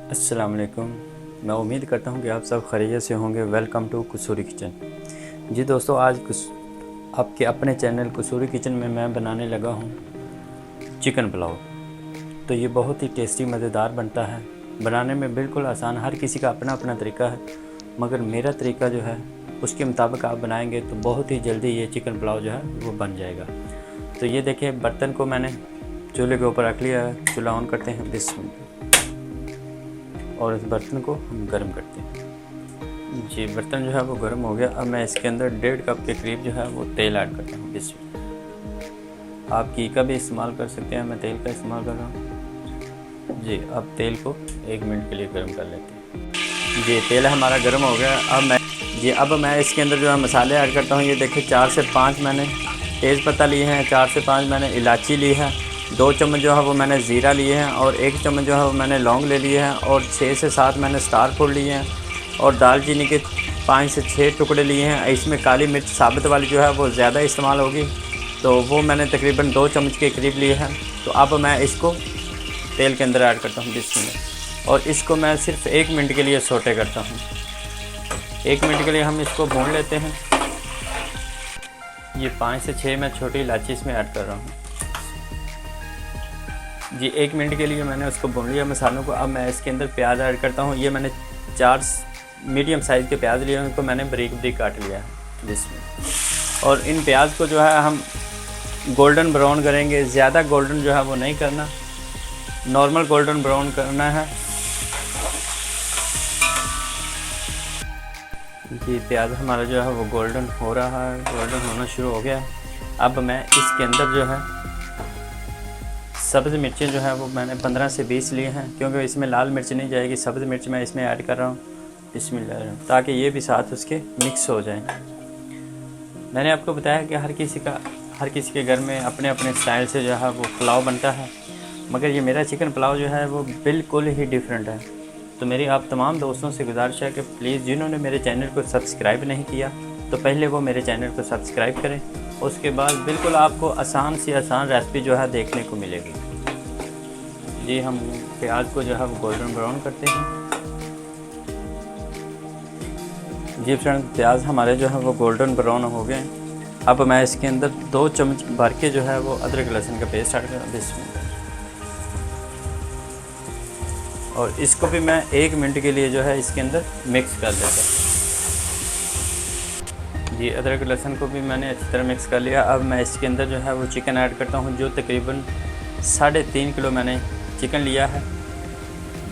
अस्सलाम वालेकुम। मैं उम्मीद करता हूँ कि आप सब खैरियत से होंगे। Welcome to Kasuri kitchen. जी दोस्तों, आज आपके अपने चैनल कसूरी किचन में मैं बनाने लगा हूँ चिकन पुलाव। तो ये बहुत ही टेस्टी मज़ेदार बनता है, बनाने में बिल्कुल आसान। हर किसी का अपना अपना तरीका है, मगर मेरा तरीका जो है उसके मुताबिक आप बनाएंगे तो बहुत ही जल्दी ये चिकन पुलाव जो है वो बन जाएगा। तो ये देखिए, बर्तन को मैंने चूल्हे के ऊपर रख लिया है। चूल्हा ऑन करते हैं और इस बर्तन को हम गर्म करते हैं। जी, बर्तन जो है वो गर्म हो गया। अब मैं इसके अंदर 1.5 कप के करीब जो है वो तेल ऐड करता हूँ। आप घी का भी इस्तेमाल कर सकते हैं, मैं तेल का इस्तेमाल कर रहा हूँ। जी, अब तेल को 1 मिनट के लिए गर्म कर लेते हैं। जी, तेल हमारा गर्म हो गया। अब मैं इसके अंदर जो है मसाले ऐड करता हूँ। ये देखिए, 4 से 5 मैंने तेज़ पत्ता लिए हैं, 4 से 5 मैंने इलायची ली है, 2 चम्मच जो है वो मैंने ज़ीरा लिए हैं, और 1 चम्मच जो है वो मैंने लौंग ले लिए हैं, और 6 से 7 मैंने स्टार फूल लिए हैं, और दालचीनी के 5 से 6 टुकड़े लिए हैं। इसमें काली मिर्च साबुत वाली जो है वो ज़्यादा इस्तेमाल होगी, तो वो मैंने तकरीबन 2 चम्मच के करीब लिए हैं। तो अब मैं इसको तेल के अंदर ऐड करता हूँ बिस्मिल्लाह, और इसको मैं सिर्फ 1 मिनट के लिए सोटे करता हूँ। 1 मिनट के लिए हम इसको भून लेते हैं। ये 5 से 6 मैं छोटी इलायची इसमें ऐड कर रहा हूँ। जी, 1 मिनट के लिए मैंने उसको भून लिया मसालों को। अब मैं इसके अंदर प्याज ऐड करता हूँ। ये मैंने 4 मीडियम साइज़ के प्याज लिए हैं, उनको मैंने बारीक बारीक काट लिया है जिसमें। और इन प्याज को जो है हम गोल्डन ब्राउन करेंगे। ज़्यादा गोल्डन जो है वो नहीं करना, नॉर्मल गोल्डन ब्राउन करना है। जी, प्याज हमारा जो है वो गोल्डन हो रहा है, गोल्डन होना शुरू हो गया। अब मैं इसके अंदर जो है सब्ज़ मिर्चें जो है वो मैंने 15 से 20 लिए हैं, क्योंकि इसमें लाल मिर्च नहीं जाएगी। सब्ज़ मिर्च मैं इसमें ऐड कर रहा हूँ बिस्मिल्लाह, ताकि ये भी साथ उसके मिक्स हो जाए। मैंने आपको बताया कि हर किसी के घर में अपने अपने स्टाइल से जो है वो पुलाव बनता है, मगर ये मेरा चिकन पुलाव जो है वो बिल्कुल ही डिफरेंट है। तो मेरी आप तमाम दोस्तों से गुजारिश है कि प्लीज़, जिन्होंने मेरे चैनल को सब्सक्राइब नहीं किया तो पहले वो मेरे चैनल को सब्सक्राइब करें। उसके बाद बिल्कुल आपको आसान से आसान रेसिपी जो है देखने को मिलेगी। जी, हम प्याज को जो है वो गोल्डन ब्राउन करते हैं। जी फ्रेंड, प्याज हमारे जो है वो गोल्डन ब्राउन हो गए। अब मैं इसके अंदर 2 चम्मच भर के जो है वो अदरक लहसुन का पेस्ट ऐड कर बिस्मिल्लाह, और इसको भी मैं 1 मिनट के लिए जो है इसके अंदर मिक्स कर देता हूँ। जी, अदरक लहसुन को भी मैंने अच्छी तरह मिक्स कर लिया। अब मैं इसके अंदर जो है वो चिकन ऐड करता हूँ, जो तकरीबन 3.5 किलो मैंने चिकन लिया है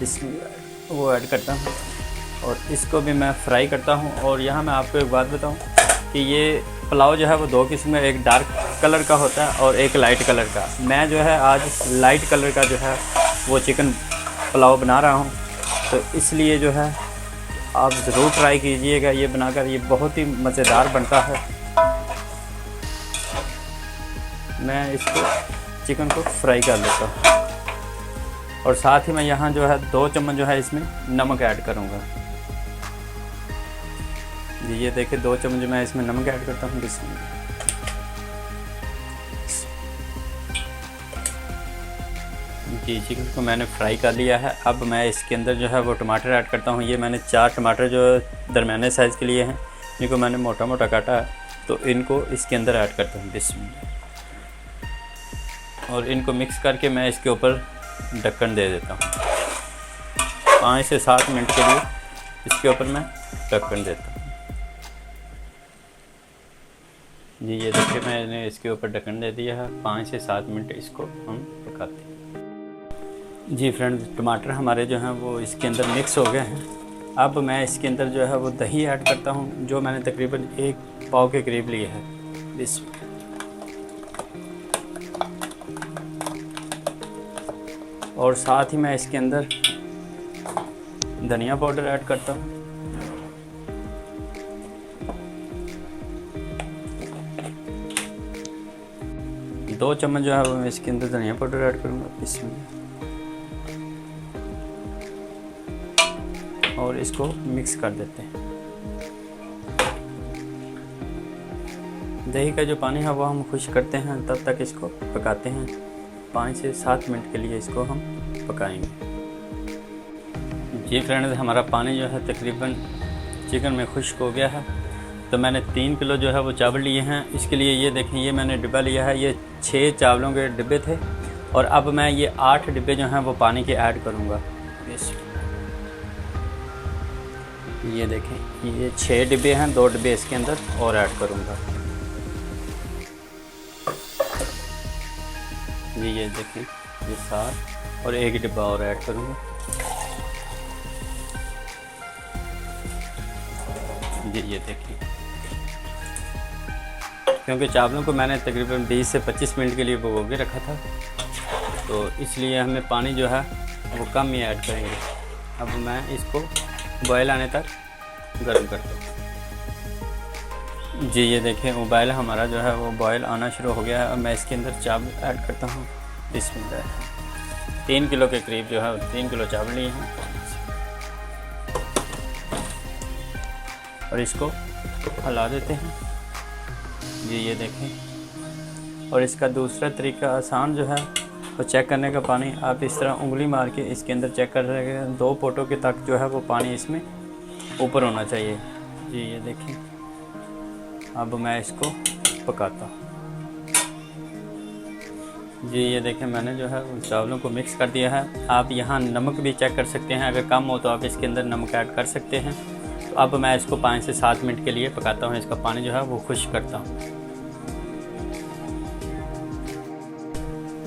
बिस्मिल्लाह, वो ऐड करता हूँ, और इसको भी मैं फ्राई करता हूँ। और यहाँ मैं आपको एक बात बताऊँ कि ये पुलाव जो है वो 2 किस्म में, एक डार्क कलर का होता है और एक लाइट कलर का। मैं जो है आज लाइट कलर का जो है वो चिकन पुलाव बना रहा हूँ, तो इसलिए जो है आप ज़रूर ट्राई कीजिएगा ये बनाकर। ये बहुत ही मज़ेदार बनता है। मैं इसको चिकन को फ्राई कर लेता हूँ, और साथ ही मैं यहाँ जो है 2 चम्मच जो है इसमें नमक ऐड करूँगा। जी, ये देखिए, 2 चम्मच मैं इसमें नमक ऐड करता हूँ बिस्मिल्लाह। जी, चिकन को मैंने फ्राई कर लिया है। अब मैं इसके अंदर जो है वो टमाटर ऐड करता हूँ। ये मैंने 4 टमाटर जो दरमियाने साइज़ के लिए हैं, इनको मैंने मोटा मोटा काटा है, तो इनको इसके अंदर ऐड करता हूँ बिस्मिल्लाह, और इनको मिक्स करके मैं इसके ऊपर ढक्कन दे देता हूँ। 5 से 7 मिनट के लिए इसके ऊपर मैं ढक्कन देता हूँ। जी, ये देखिए, मैंने इसके ऊपर ढक्कन दे दिया है। 5 से 7 मिनट इसको हम पकाते हैं। जी फ्रेंड्स, टमाटर हमारे जो हैं वो इसके अंदर मिक्स हो गए हैं। अब मैं इसके अंदर जो है वो दही ऐड करता हूँ, जो मैंने तकरीबन 1 पाव के करीब लिए है बिस्मिल्लाह, और साथ ही मैं इसके अंदर धनिया पाउडर ऐड करता हूँ। दो चम्मच जो है वो मैं इसके अंदर धनिया पाउडर ऐड करूँगा बिस्मिल्लाह, और इसको मिक्स कर देते हैं। दही का जो पानी है वो हम खुश करते हैं, तब तक इसको पकाते हैं। 5 से 7 मिनट के लिए इसको हम पकाएंगे। जी फ्रेंड्स, हमारा पानी जो है तकरीबन चिकन में खुश्क हो गया है। तो मैंने 3 किलो जो है वो चावल लिए हैं। इसके लिए ये देखें, ये मैंने डिब्बा लिया है, ये 6 चावलों के डिब्बे थे और अब मैं ये 8 डिब्बे जो हैं वो पानी के ऐड करूँगा। ये देखें, ये 6 डिब्बे हैं, 2 डिब्बे इसके अंदर और ऐड करूँगा। ये देखें, ये 7 और 1 डिब्बा और ऐड करूँगा। ये देखिए, क्योंकि चावलों को मैंने तकरीबन 20 से 25 मिनट के लिए भिगो के रखा था, तो इसलिए हमें पानी जो है वो कम ही ऐड करेंगे। अब मैं इसको बॉयल आने तक गर्म करता हूँ। जी ये देखें, उबाइल हमारा जो है वो बॉयल आना शुरू हो गया है। अब मैं इसके अंदर चावल ऐड करता हूँ। बिस्मिल्लाह। 3 किलो के करीब जो है 3 किलो चावल लिए हैं और इसको हिला देते हैं। जी ये देखें, और इसका दूसरा तरीका आसान जो है वो चेक करने का पानी, आप इस तरह उंगली मार के इसके अंदर चेक कर रहे हैं, 2 पोटों के तक जो है वो पानी इसमें ऊपर होना चाहिए। जी ये देखें, अब मैं इसको पकाता हूँ। जी ये देखें, मैंने जो है चावलों को मिक्स कर दिया है। आप यहाँ नमक भी चेक कर सकते हैं, अगर कम हो तो आप इसके अंदर नमक ऐड कर सकते हैं। तो अब मैं इसको 5 से 7 मिनट के लिए पकाता हूँ। इसका पानी जो है वो खुश्क करता हूँ।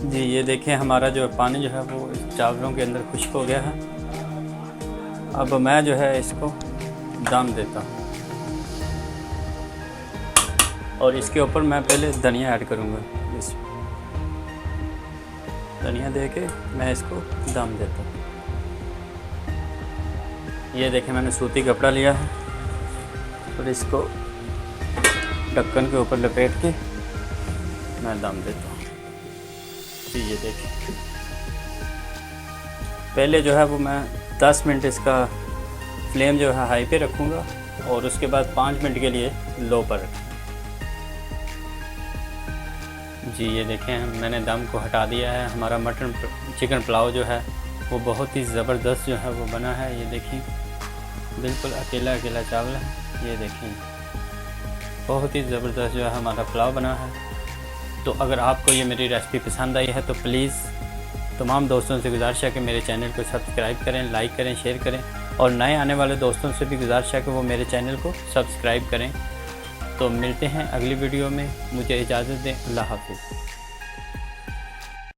जी ये देखें, हमारा जो पानी जो है वो चावलों के अंदर खुश्क हो गया है। अब मैं जो है इसको दम देता हूँ और इसके ऊपर मैं पहले धनिया ऐड करूँगा। धनिया दे के मैं इसको दम देता हूँ। ये देखें, मैंने सूती कपड़ा लिया है और इसको ढक्कन के ऊपर लपेट के मैं दम देता हूँ। जी ये देखें, पहले जो है वो मैं 10 मिनट इसका फ्लेम जो है हाई पे रखूँगा और उसके बाद 5 मिनट के लिए लो पर रखूँगा। जी ये देखें, मैंने दम को हटा दिया है। हमारा मटन चिकन पुलाव जो है वो बहुत ही ज़बरदस्त जो है वो बना है। ये देखिए, बिल्कुल अकेला अकेला चावल है। ये देखें, बहुत ही ज़बरदस्त जो है हमारा पुलाव बना है। तो अगर आपको ये मेरी रेसिपी पसंद आई है तो प्लीज़ तमाम दोस्तों से गुजारिश है कि मेरे चैनल को सब्सक्राइब करें, लाइक करें, शेयर करें और नए आने वाले दोस्तों से भी गुजारिश है कि वो मेरे चैनल को सब्सक्राइब करें। तो मिलते हैं अगली वीडियो में, मुझे इजाज़त दें। अल्लाह हाफ़िज़।